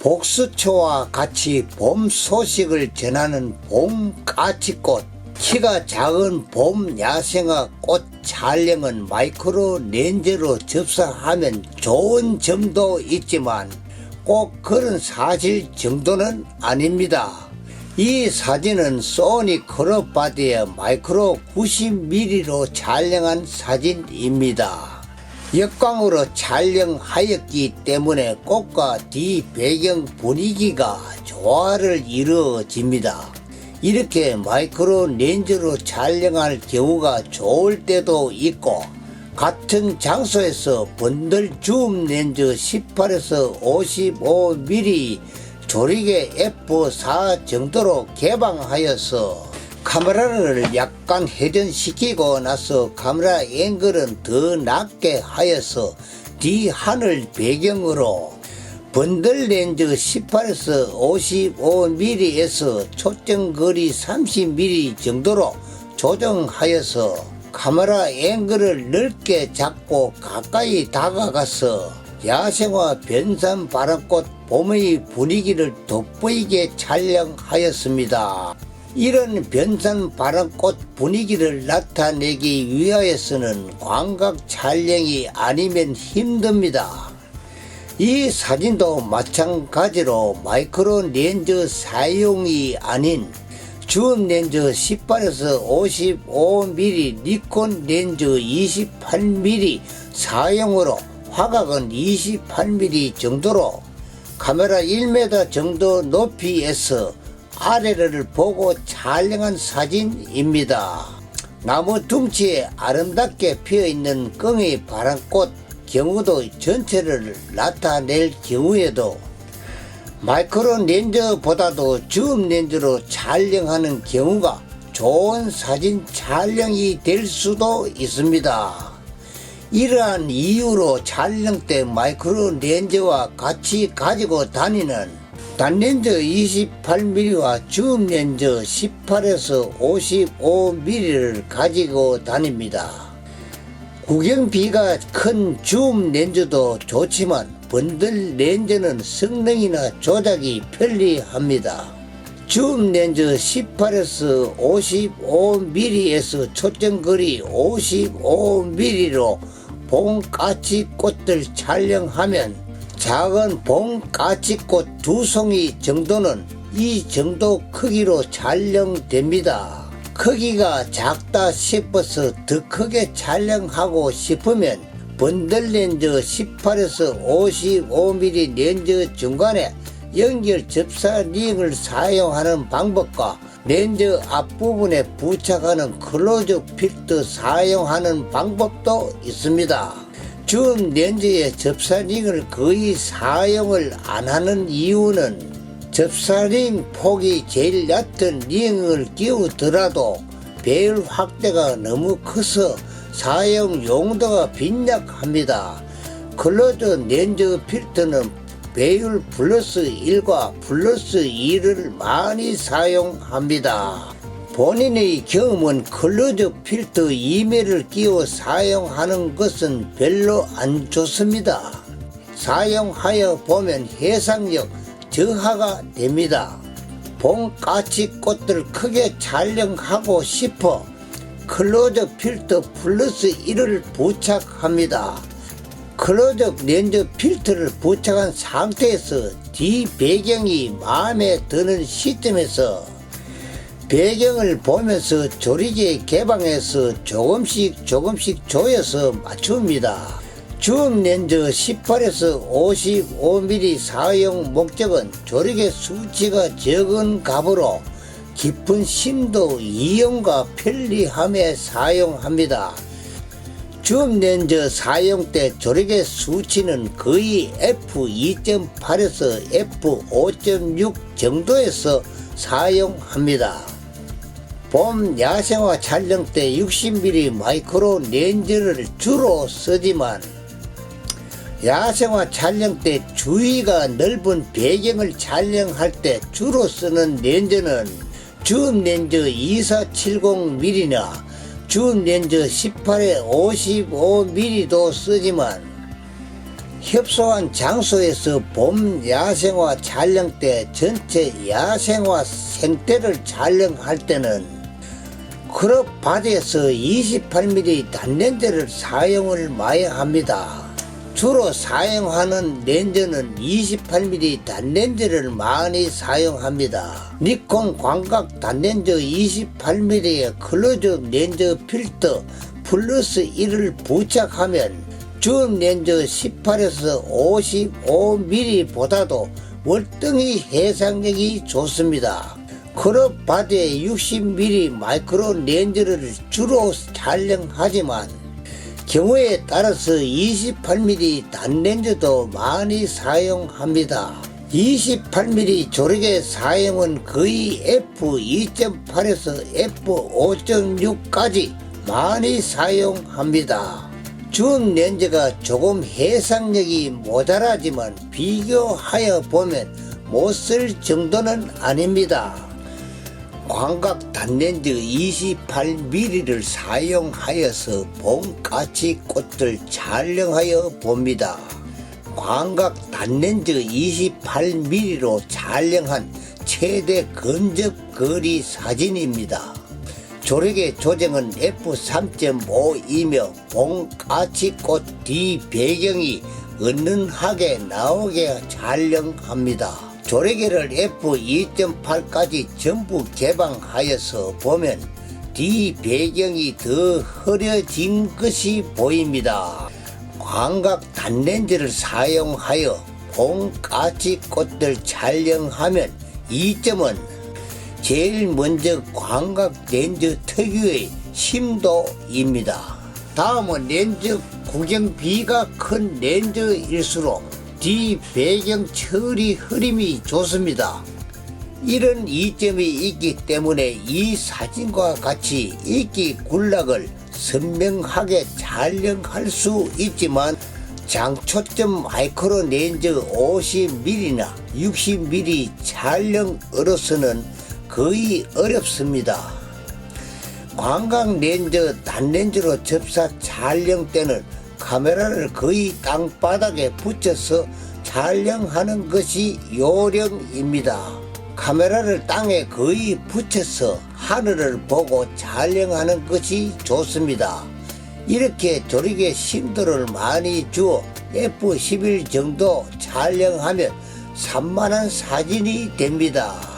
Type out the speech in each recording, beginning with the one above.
복수초와 같이 봄 소식을 전하는 봄 까치꽃. 키가 작은 봄 야생화 꽃 촬영은 마이크로 렌즈로 접사하면 좋은 점도 있지만 꼭 그런 사실 정도는 아닙니다. 이 사진은 소니 크롭바디의 마이크로 90mm로 촬영한 사진입니다. 역광으로 촬영하였기 때문에 꽃과 뒤 배경 분위기가 조화를 이루어집니다. 이렇게 마이크로 렌즈로 촬영할 경우가 좋을 때도 있고, 같은 장소에서 번들 줌 렌즈 18에서 55mm 조리개 F4 정도로 개방하여서 카메라를 약간 회전시키고 나서 카메라 앵글은 더 낮게 하여서 뒤 하늘 배경으로 번들 렌즈 18에서 55mm에서 초점거리 30mm 정도로 조정하여서 카메라 앵글을 넓게 잡고 가까이 다가가서 야생화 변산 바람꽃 봄의 분위기를 돋보이게 촬영하였습니다. 이런 변산 바람꽃 분위기를 나타내기 위하여서는 광각 촬영이 아니면 힘듭니다. 이 사진도 마찬가지로 마이크로 렌즈 사용이 아닌 줌 렌즈 18에서 55mm 니콘 렌즈 28mm 사용으로 화각은 28mm 정도로 카메라 1m 정도 높이에서 아래를 보고 촬영한 사진입니다. 나무 둥치에 아름답게 피어있는 껑의 바람꽃 경우도 전체를 나타낼 경우에도 마이크로 렌즈보다도 줌 렌즈로 촬영하는 경우가 좋은 사진 촬영이 될 수도 있습니다. 이러한 이유로 촬영 때 마이크로 렌즈와 같이 가지고 다니는 단렌즈 28mm와 줌 렌즈 18에서 55mm를 가지고 다닙니다. 구경비가 큰 줌 렌즈도 좋지만 번들 렌즈는 성능이나 조작이 편리합니다. 줌 렌즈 18에서 55mm에서 초점거리 55mm로 봄 까치꽃들 촬영하면 작은 봄 까치꽃 2송이 정도는 이 정도 크기로 촬영됩니다. 크기가 작다 싶어서 더 크게 촬영하고 싶으면 번들 렌즈 18에서 55mm 렌즈 중간에 연결 접사 링을 사용하는 방법과 렌즈 앞부분에 부착하는 클로즈업 필터 사용하는 방법도 있습니다. 줌 렌즈의 접사링을 거의 사용을 안 하는 이유는 접사링 폭이 제일 얕은 링을 끼우더라도 배열 확대가 너무 커서 사용 용도가 빈약합니다. 클로즈 렌즈 필터는 배율 플러스 1과 플러스 2를 많이 사용합니다. 본인의 경험은 클로즈 필터 2매를 끼워 사용하는 것은 별로 안 좋습니다. 사용하여 보면 해상력 저하가 됩니다. 봄 까치꽃들 크게 촬영하고 싶어 클로즈 필터 플러스 1을 부착합니다. 클로즈 렌즈 필터를 부착한 상태에서 뒤 배경이 마음에 드는 시점에서 배경을 보면서 조리개 개방해서 조금씩 조여서 맞춥니다. 줌 렌즈 18에서 55mm 사용 목적은 조리개 수치가 적은 값으로 깊은 심도 이용과 편리함에 사용합니다. 줌 렌즈 사용 때 조리개 수치는 거의 f2.8에서 f5.6 정도에서 사용합니다. 봄 야생화 촬영 때 60mm 마이크로 렌즈를 주로 쓰지만 야생화 촬영 때 주위가 넓은 배경을 촬영할 때 주로 쓰는 렌즈는 줌 렌즈 2470mm나 줌 렌즈 18에 55mm도 쓰지만 협소한 장소에서 봄 야생화 촬영 때 전체 야생화 생태를 촬영할 때는 크롭 바디에서 28mm 단렌즈를 사용을 많이 합니다. 주로 사용하는 렌즈는 28mm 단렌즈를 많이 사용합니다. 니콘 광각 단렌즈 28mm의 클로즈업 렌즈 필터 플러스 1을 부착하면 줌 렌즈 18에서 55mm보다도 월등히 해상력이 좋습니다. 크롭 바디에 60mm 마이크로 렌즈를 주로 촬영하지만 경우에 따라서 28mm 단렌즈도 많이 사용합니다. 28mm 조력의 사용은 거의 f2.8에서 f5.6까지 많이 사용합니다. 줌 렌즈가 조금 해상력이 모자라지만 비교하여 보면 못 쓸 정도는 아닙니다. 광각 단렌즈 28mm를 사용하여서 봄까치 꽃을 촬영하여 봅니다. 광각 단렌즈 28mm로 촬영한 최대 근접 거리 사진입니다. 조력의 조정은 f3.5이며 봄까치꽃 뒤 배경이 은은하게 나오게 촬영합니다. 조력계를 f2.8까지 전부 개방하여서 보면 뒤 배경이 더 흐려진 것이 보입니다. 광각 단렌즈를 사용하여 봄까치꽃을 촬영하면 이점은 제일 먼저 광각 렌즈 특유의 심도입니다. 다음은 렌즈 구경비가 큰 렌즈일수록 뒤 배경 처리 흐림이 좋습니다. 이런 이점이 있기 때문에 이 사진과 같이 인기 군락을 선명하게 촬영할 수 있지만 장초점 마이크로 렌즈 50mm나 60mm 촬영으로서는 거의 어렵습니다. 광각 렌즈 단렌즈로 접사 촬영 때는 카메라를 거의 땅바닥에 붙여서 촬영하는 것이 요령입니다. 카메라를 땅에 거의 붙여서 하늘을 보고 촬영하는 것이 좋습니다. 이렇게 조력에 심도를 많이 주어 f11 정도 촬영하면 산만한 사진이 됩니다.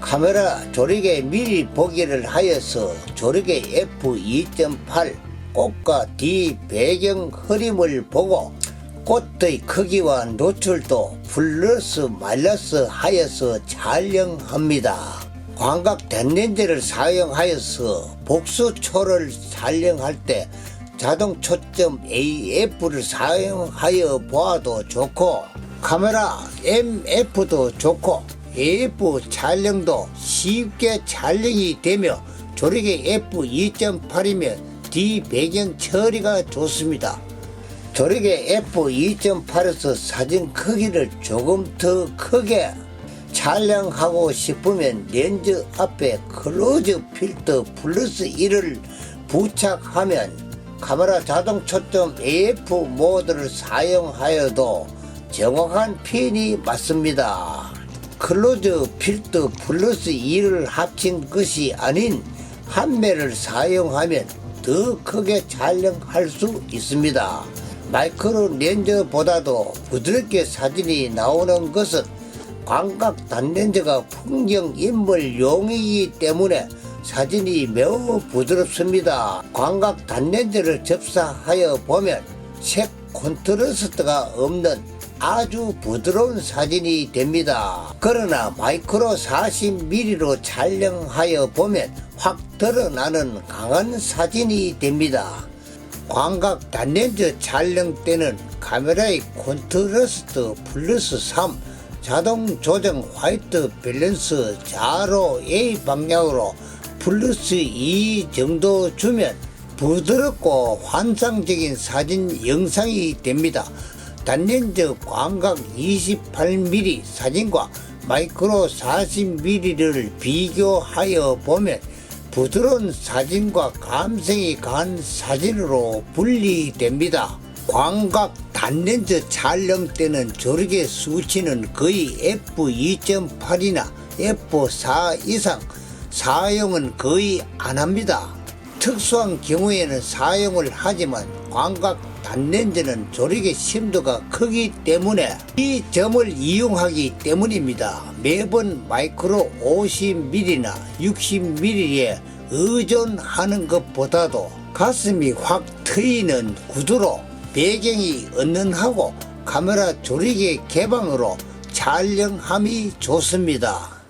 카메라 조력에 미리 보기를 하여서 조력의 f2.8 꽃과 뒤 배경 흐림을 보고 꽃의 크기와 노출도 플러스 마이너스 하여서 촬영합니다. 광각 단렌즈를 사용하여서 복수초를 촬영할 때 자동 초점 AF를 사용하여 보아도 좋고 카메라 MF도 좋고 AF 촬영도 쉽게 촬영이 되며 조력의 f2.8이면 뒤 배경 처리가 좋습니다. 조력의 f2.8에서 사진 크기를 조금 더 크게 촬영하고 싶으면 렌즈 앞에 클로즈 필터 플러스 1을 부착하면 카메라 자동 초점 AF 모드를 사용하여도 정확한 핀이 맞습니다. 클로즈 필터 플러스 2를 합친 것이 아닌 한 매를 사용하면 더 크게 촬영할 수 있습니다. 마이크로 렌즈보다도 부드럽게 사진이 나오는 것은 광각 단렌즈가 풍경 인물용이기 때문에 사진이 매우 부드럽습니다. 광각 단렌즈를 접사하여 보면 색 콘트라스트가 없는 아주 부드러운 사진이 됩니다. 그러나 마이크로 40mm로 촬영하여 보면 확 드러나는 강한 사진이 됩니다. 광각 단렌즈 촬영 때는 카메라의 콘트라스트 플러스 3, 자동 조정 화이트 밸런스 좌로 A 방향으로 플러스 2 정도 주면 부드럽고 환상적인 사진 영상이 됩니다. 단렌즈 광각 28mm 사진과 마이크로 40mm를 비교하여 보면 부드러운 사진과 감성이 강한 사진으로 분리됩니다. 광각 단렌즈 촬영 때는 조력의 수치는 거의 f2.8이나 f4 이상 사용은 거의 안합니다. 특수한 경우에는 사용을 하지만 광각 단렌즈는 조력의 심도가 크기 때문에 이 점을 이용하기 때문입니다. 매번 마이크로 50mm나 60mm에 의존하는 것보다도 가슴이 확 트이는 구도로 배경이 은은하고 카메라 조력의 개방으로 촬영함이 좋습니다.